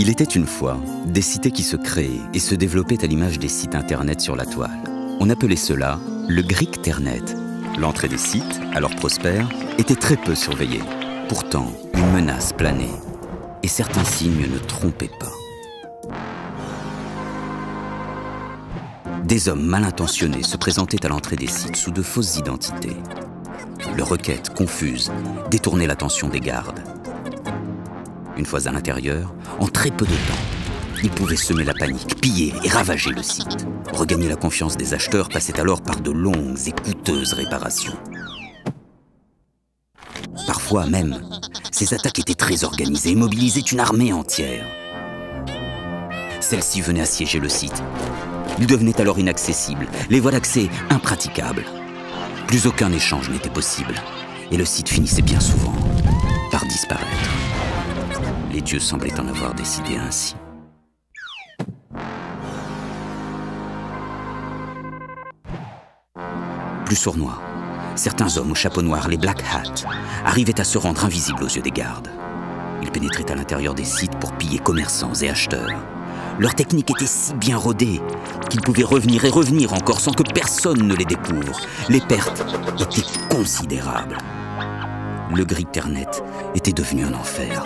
Il était une fois des cités qui se créaient et se développaient à l'image des sites internet sur la toile. On appelait cela le Greekternet. L'entrée des sites, alors prospères, était très peu surveillée. Pourtant, une menace planait et certains signes ne trompaient pas. Des hommes mal intentionnés se présentaient à l'entrée des sites sous de fausses identités. Leurs requêtes, confuses, détournaient l'attention des gardes. Une fois à l'intérieur, en très peu de temps, ils pouvaient semer la panique, piller et ravager le site. Regagner la confiance des acheteurs passait alors par de longues et coûteuses réparations. Parfois même, ces attaques étaient très organisées et mobilisaient une armée entière. Celle-ci venait assiéger le site. Il devenait alors inaccessible, les voies d'accès impraticables. Plus aucun échange n'était possible, et le site finissait bien souvent par disparaître. Les dieux semblaient en avoir décidé ainsi. Plus sournois, certains hommes au chapeau noir, les Black Hat, arrivaient à se rendre invisibles aux yeux des gardes. Ils pénétraient à l'intérieur des sites pour piller commerçants et acheteurs. Leur technique était si bien rodée qu'ils pouvaient revenir et revenir encore sans que personne ne les découvre. Les pertes étaient considérables. Le Greekternet était devenu un enfer.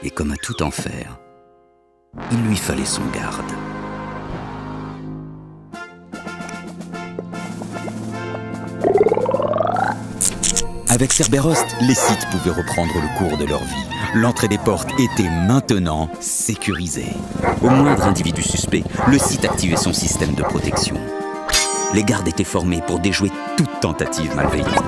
Et comme à tout enfer, il lui fallait son garde. Avec Cerberus, les sites pouvaient reprendre le cours de leur vie. L'entrée des portes était maintenant sécurisée. Au moindre individu suspect, le site activait son système de protection. Les gardes étaient formés pour déjouer toute tentative malveillante.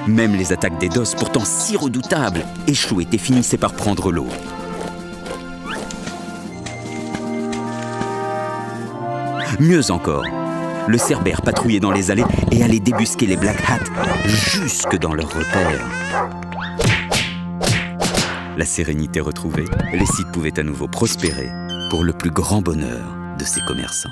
Même les attaques des DOS, pourtant si redoutables, échouaient et finissaient par prendre l'eau. Mieux encore, le Cerbère patrouillait dans les allées et allait débusquer les Black Hat jusque dans leurs repères. La sérénité retrouvée, les sites pouvaient à nouveau prospérer pour le plus grand bonheur de ces commerçants.